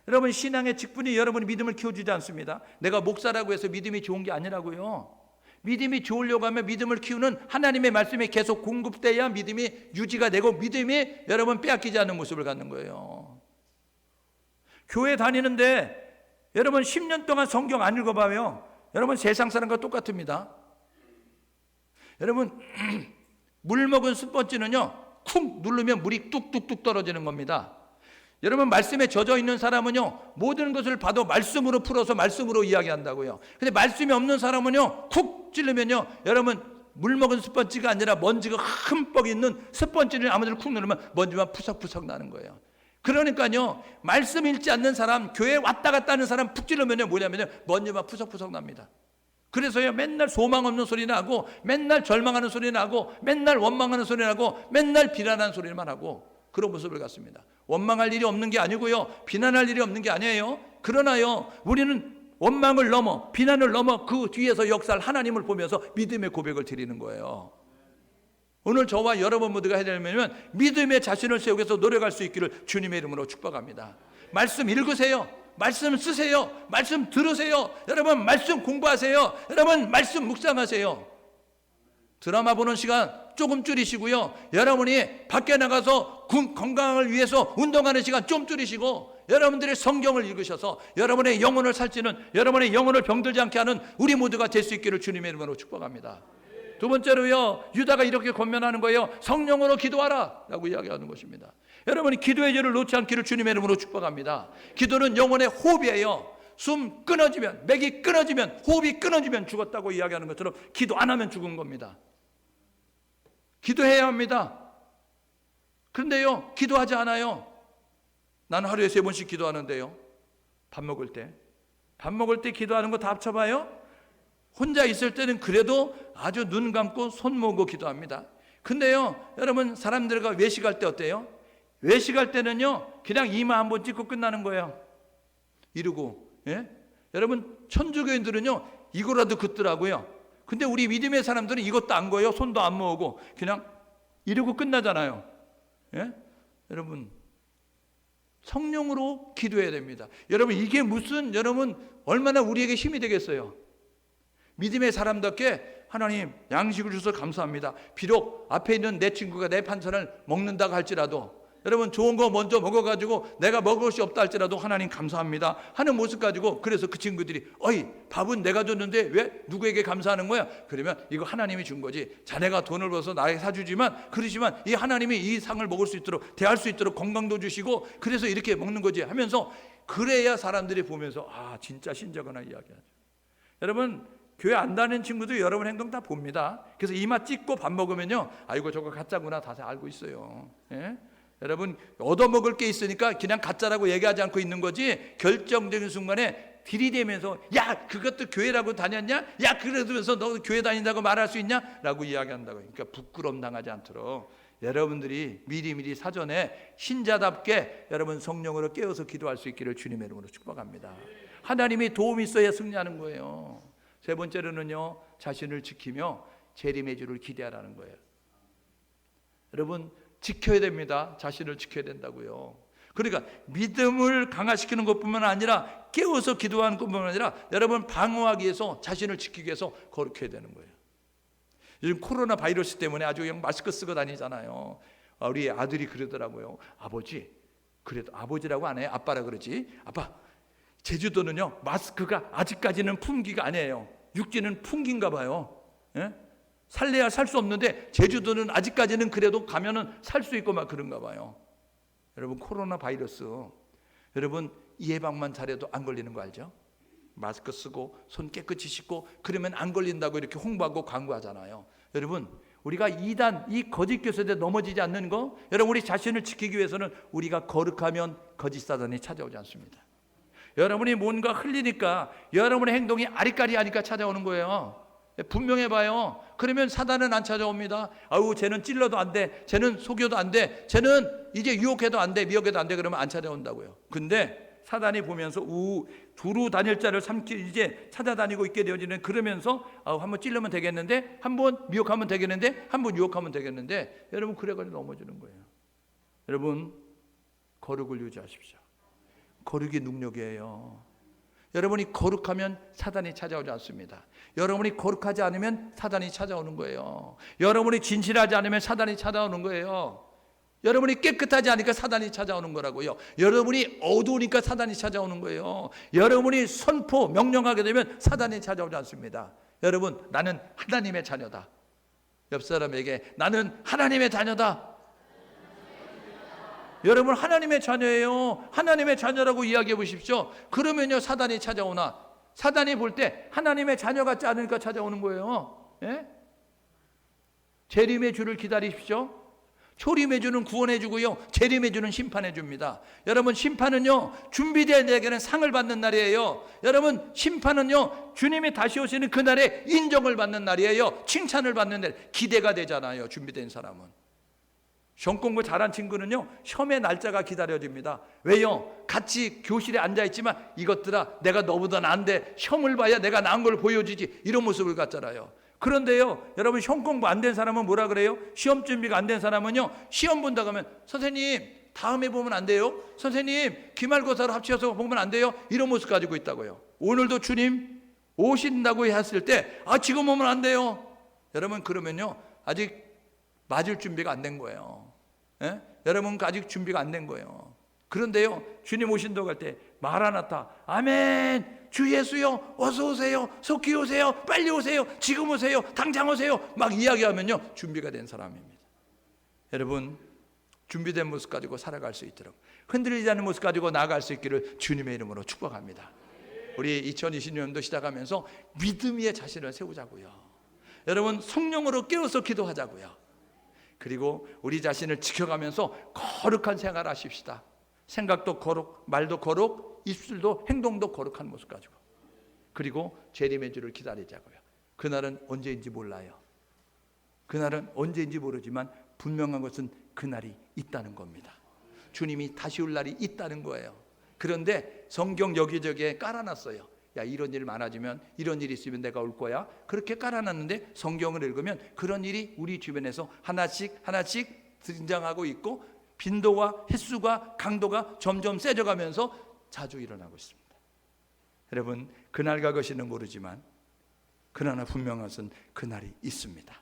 여러분 신앙의 직분이 여러분이 믿음을 키워주지 않습니다. 내가 목사라고 해서 믿음이 좋은 게 아니라고요. 믿음이 좋으려고 하면 믿음을 키우는 하나님의 말씀이 계속 공급돼야 믿음이 유지가 되고 믿음이 여러분 빼앗기지 않는 모습을 갖는 거예요. 교회 다니는데 여러분 10년 동안 성경 안 읽어봐요. 여러분 세상 사람과 똑같습니다. 여러분 물 먹은 스펀지는요 쿵 누르면 물이 뚝뚝뚝 떨어지는 겁니다. 여러분 말씀에 젖어 있는 사람은요 모든 것을 봐도 말씀으로 풀어서 말씀으로 이야기한다고요. 근데 말씀이 없는 사람은요 쿡 찌르면요 여러분 물 먹은 스펀지가 아니라 먼지가 흠뻑 있는 스펀지를 아무데나 쿡 누르면 먼지만 푸석푸석 나는 거예요. 그러니까요 말씀 읽지 않는 사람 교회 왔다 갔다 하는 사람 푹 찌르면요 뭐냐면요 먼지만 푸석푸석 납니다. 그래서요 맨날 소망 없는 소리 나고 맨날 절망하는 소리 나고 맨날 원망하는 소리 나고 맨날 비난하는 소리만 하고 그런 모습을 갖습니다. 원망할 일이 없는 게 아니고요 비난할 일이 없는 게 아니에요. 그러나요 우리는 원망을 넘어 비난을 넘어 그 뒤에서 역사할 하나님을 보면서 믿음의 고백을 드리는 거예요. 오늘 저와 여러분 모두가 해야 되려면 믿음의 자신을 세우기 위해서 노력할 수 있기를 주님의 이름으로 축복합니다. 말씀 읽으세요. 말씀 쓰세요. 말씀 들으세요. 여러분 말씀 공부하세요. 여러분 말씀 묵상하세요. 드라마 보는 시간 조금 줄이시고요. 여러분이 밖에 나가서 건강을 위해서 운동하는 시간 좀 줄이시고 여러분들의 성경을 읽으셔서 여러분의 영혼을 살찌는 여러분의 영혼을 병들지 않게 하는 우리 모두가 될 수 있기를 주님의 이름으로 축복합니다. 두 번째로요 유다가 이렇게 권면하는 거예요. 성령으로 기도하라 라고 이야기하는 것입니다. 여러분이 기도의 죄를 놓지 않기를 주님의 이름으로 축복합니다. 기도는 영혼의 호흡이에요. 숨 끊어지면 맥이 끊어지면 호흡이 끊어지면 죽었다고 이야기하는 것처럼 기도 안 하면 죽은 겁니다. 기도해야 합니다. 그런데요 기도하지 않아요. 나는 하루에 3번씩 기도하는데요. 밥 먹을 때 기도하는 거 다 합쳐봐요. 혼자 있을 때는 그래도 아주 눈 감고 손 모으고 기도합니다. 근데요, 여러분, 사람들과 외식할 때 어때요? 외식할 때는요, 그냥 이마 한번 찍고 끝나는 거예요. 이러고. 예? 여러분, 천주교인들은요, 이거라도 긋더라고요. 근데 우리 믿음의 사람들은 이것도 안 거예요. 손도 안 모으고 그냥 이러고 끝나잖아요. 예? 여러분, 성령으로 기도해야 됩니다. 여러분, 이게 무슨, 여러분, 얼마나 우리에게 힘이 되겠어요. 믿음의 사람답게 하나님 양식을 주셔서 감사합니다. 비록 앞에 있는 내 친구가 내 반찬을 먹는다고 할지라도, 여러분, 좋은 거 먼저 먹어가지고 내가 먹을 것이 없다 할지라도 하나님 감사합니다 하는 모습 가지고, 그래서 그 친구들이 어이, 밥은 내가 줬는데 왜 누구에게 감사하는 거야? 그러면 이거 하나님이 준 거지. 자네가 돈을 벌어서 나에게 사주지만, 그러지만 이 하나님이 이 상을 먹을 수 있도록, 대할 수 있도록 건강도 주시고, 그래서 이렇게 먹는 거지 하면서, 그래야 사람들이 보면서 아, 진짜 신자구나 이야기하죠. 여러분, 교회 안 다니는 친구도 여러분 행동 다 봅니다. 그래서 이마 찍고 밥 먹으면요, 아이고 저거 가짜구나 다 알고 있어요. 예? 여러분, 얻어먹을 게 있으니까 그냥 가짜라고 얘기하지 않고 있는 거지, 결정적인 순간에 들이대면서 야, 그것도 교회라고 다녔냐? 야, 그러면서 너 교회 다닌다고 말할 수 있냐? 라고 이야기한다고. 그러니까 부끄럼 당하지 않도록 여러분들이 미리미리 사전에 신자답게 여러분 성령으로 깨어서 기도할 수 있기를 주님의 이름으로 축복합니다. 하나님이 도움이 있어야 승리하는 거예요. 세 번째로는요, 자신을 지키며 재림의 주를 기대하라는 거예요. 여러분, 지켜야 됩니다. 자신을 지켜야 된다고요. 그러니까 믿음을 강화시키는 것뿐만 아니라 깨워서 기도하는 것뿐만 아니라 여러분 방어하기 위해서, 자신을 지키기 위해서 거룩해야 되는 거예요. 요즘 코로나 바이러스 때문에 아주 그냥 마스크 쓰고 다니잖아요. 우리 아들이 그러더라고요. 아버지, 그래도 아버지라고 안 해요. 아빠라 그러지. 아빠, 제주도는요 마스크가 아직까지는 품귀가 아니에요. 육지는 품귀인가 봐요. 예? 살래야 살 수 없는데 제주도는 아직까지는 그래도 가면은 살 수 있고 막 그런가 봐요. 여러분, 코로나 바이러스, 여러분 예방만 잘해도 안 걸리는 거 알죠? 마스크 쓰고 손 깨끗이 씻고 그러면 안 걸린다고 이렇게 홍보하고 광고하잖아요. 여러분, 우리가 이 거짓 교사들에 넘어지지 않는 거, 여러분 우리 자신을 지키기 위해서는 우리가 거룩하면 거짓 사단이 찾아오지 않습니다. 여러분이 뭔가 흘리니까, 여러분의 행동이 아리까리하니까 찾아오는 거예요. 분명해봐요. 그러면 사단은 안 찾아옵니다. 아우, 쟤는 찔러도 안 돼, 쟤는 속여도 안 돼, 쟤는 이제 유혹해도 안 돼, 미혹해도 안 돼, 그러면 안 찾아온다고요. 근데 사단이 보면서 두루 다닐 자를 삼키 이제 찾아다니고 있게 되어지는, 그러면서 한번 찔르면 되겠는데, 한번 미혹하면 되겠는데, 한번 유혹하면 되겠는데, 여러분 그래가지고 넘어지는 거예요. 여러분, 거룩을 유지하십시오. 거룩이 능력이에요. 여러분이 거룩하면 사단이 찾아오지 않습니다. 여러분이 거룩하지 않으면 사단이 찾아오는 거예요. 여러분이 진실하지 않으면 사단이 찾아오는 거예요. 여러분이 깨끗하지 않으니까 사단이 찾아오는 거라고요. 여러분이 어두우니까 사단이 찾아오는 거예요. 여러분이 선포, 명령하게 되면 사단이 찾아오지 않습니다. 여러분, 나는 하나님의 자녀다. 옆 사람에게 나는 하나님의 자녀다. 여러분, 하나님의 자녀예요. 하나님의 자녀라고 이야기해 보십시오. 그러면요, 사단이 찾아오나? 사단이 볼 때 하나님의 자녀 같지 않으니까 찾아오는 거예요. 예? 재림의 주를 기다리십시오. 초림의 주는 구원해 주고요, 재림의 주는 심판해 줍니다. 여러분, 심판은요 준비된 자에게는 상을 받는 날이에요. 여러분, 심판은요 주님이 다시 오시는 그날에 인정을 받는 날이에요. 칭찬을 받는 날, 기대가 되잖아요. 준비된 사람은. 시험 공부 잘한 친구는요 시험의 날짜가 기다려집니다. 왜요? 같이 교실에 앉아있지만 이것들아, 내가 너보다 나은데 시험을 봐야 내가 나은 걸 보여주지, 이런 모습을 갖잖아요. 그런데요, 여러분, 시험 공부 안 된 사람은 뭐라 그래요? 시험 준비가 안 된 사람은요, 시험 본다고 하면 선생님 다음에 보면 안 돼요? 선생님 기말고사로 합쳐서 보면 안 돼요? 이런 모습 가지고 있다고요. 오늘도 주님 오신다고 했을 때 지금 보면 안 돼요. 여러분, 그러면요 아직 맞을 준비가 안 된 거예요. 예? 여러분, 아직 준비가 안 된 거예요. 그런데요, 주님 오신다고 할 때 마라나타, 아멘, 주 예수요, 어서 오세요, 속히 오세요, 빨리 오세요, 지금 오세요, 당장 오세요, 막 이야기하면요 준비가 된 사람입니다. 여러분, 준비된 모습 가지고 살아갈 수 있도록, 흔들리지 않는 모습 가지고 나아갈 수 있기를 주님의 이름으로 축복합니다. 우리 2020년도 시작하면서 믿음 위에 자신을 세우자고요. 여러분, 성령으로 깨워서 기도하자고요. 그리고 우리 자신을 지켜가면서 거룩한 생활 하십시다. 생각도 거룩, 말도 거룩, 입술도 행동도 거룩한 모습 가지고, 그리고 재림의 주를 기다리자고요. 그날은 언제인지 몰라요. 그날은 언제인지 모르지만 분명한 것은 그날이 있다는 겁니다. 주님이 다시 올 날이 있다는 거예요. 그런데 성경 여기저기에 깔아놨어요. 야, 이런 일 많아지면, 이런 일이 있으면 내가 올 거야. 그렇게 깔아놨는데 성경을 읽으면 그런 일이 우리 주변에서 하나씩 하나씩 등장하고 있고, 빈도와 횟수가, 강도가 점점 세져가면서 자주 일어나고 있습니다. 여러분, 그날과 것이는 모르지만 그러나 분명한 것은 그날이 있습니다.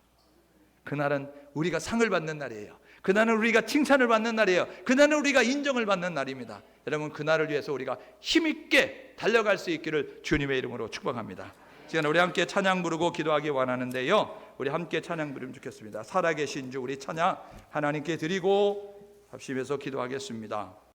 그날은 우리가 상을 받는 날이에요. 그날은 우리가 칭찬을 받는 날이에요. 그날은 우리가 인정을 받는 날입니다. 여러분, 그날을 위해서 우리가 힘있게 달려갈 수 있기를 주님의 이름으로 축복합니다. 시간 우리 함께 찬양 부르고 기도하기 원하는데요, 우리 함께 찬양 부르면 좋겠습니다. 살아계신 주, 우리 찬양 하나님께 드리고 합심해서 기도하겠습니다.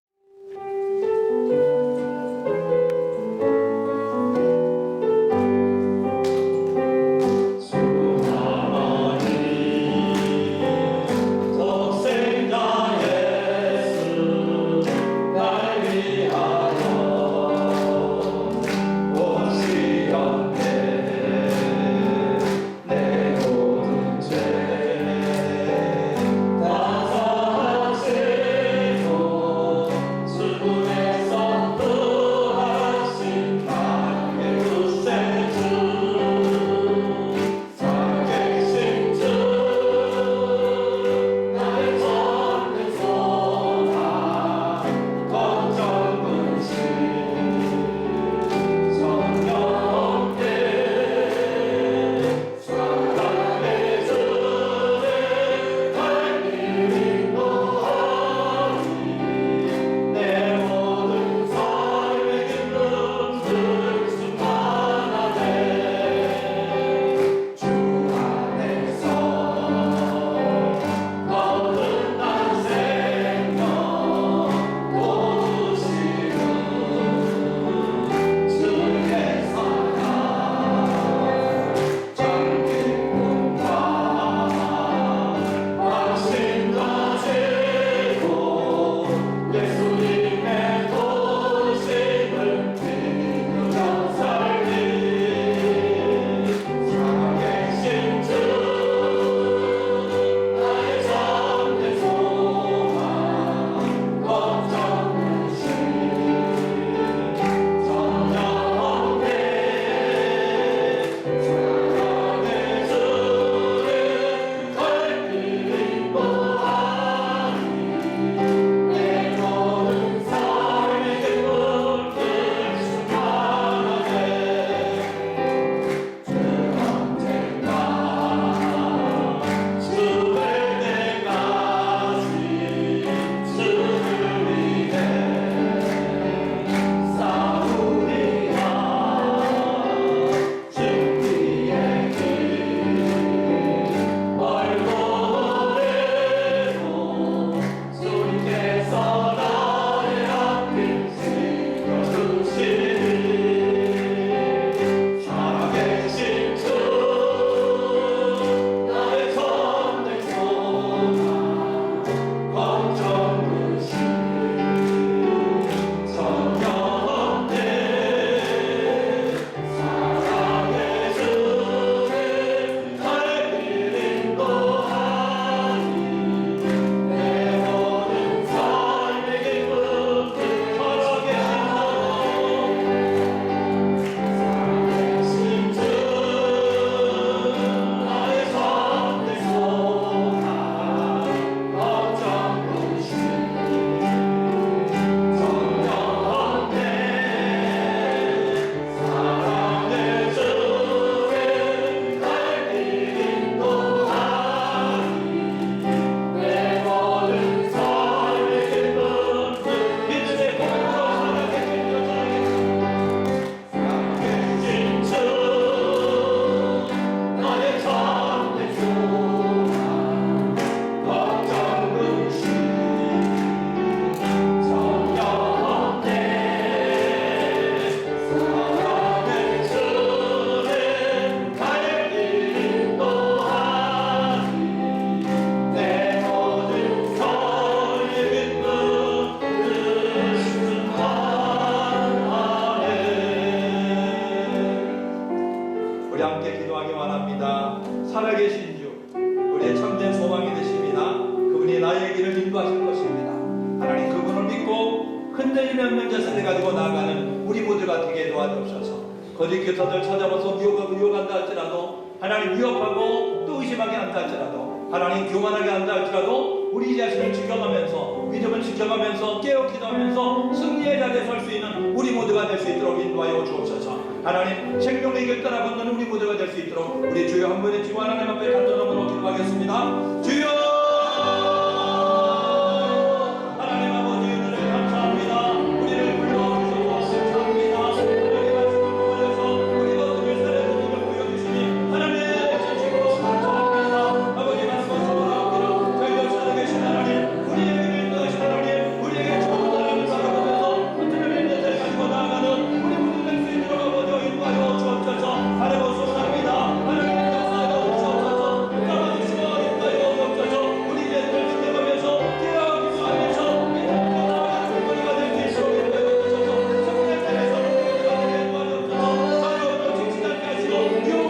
간절히 기도하기 원합니다. 살아계신 주, 우리의 참된 소망이 되십니다. 그분이 나의 길을 인도하실 것입니다. 하나님 그분을 믿고 흔들리는 명제세를 가지고 나아가는 우리 모두가 되게 도와주옵소서. 거짓 교사들 찾아와서 유혹한다 할지라도, 하나님 위협하고 또 의심하게 한다 할지라도, 하나님 교만하게 한다 할지라도 우리 자신을 지켜가면서, 믿음을 지켜가면서, 깨어 기도하면서 승리의 자리에 설 수 있는 우리 모두가 될 수 있도록 인도하여 주옵소서. 하나님 생명의 길 따라 걷는 우리 모두가 될 수 있도록 우리 주여 한 분의 지구 하나님 앞에 간절함으로 기도하겠습니다. 주여, you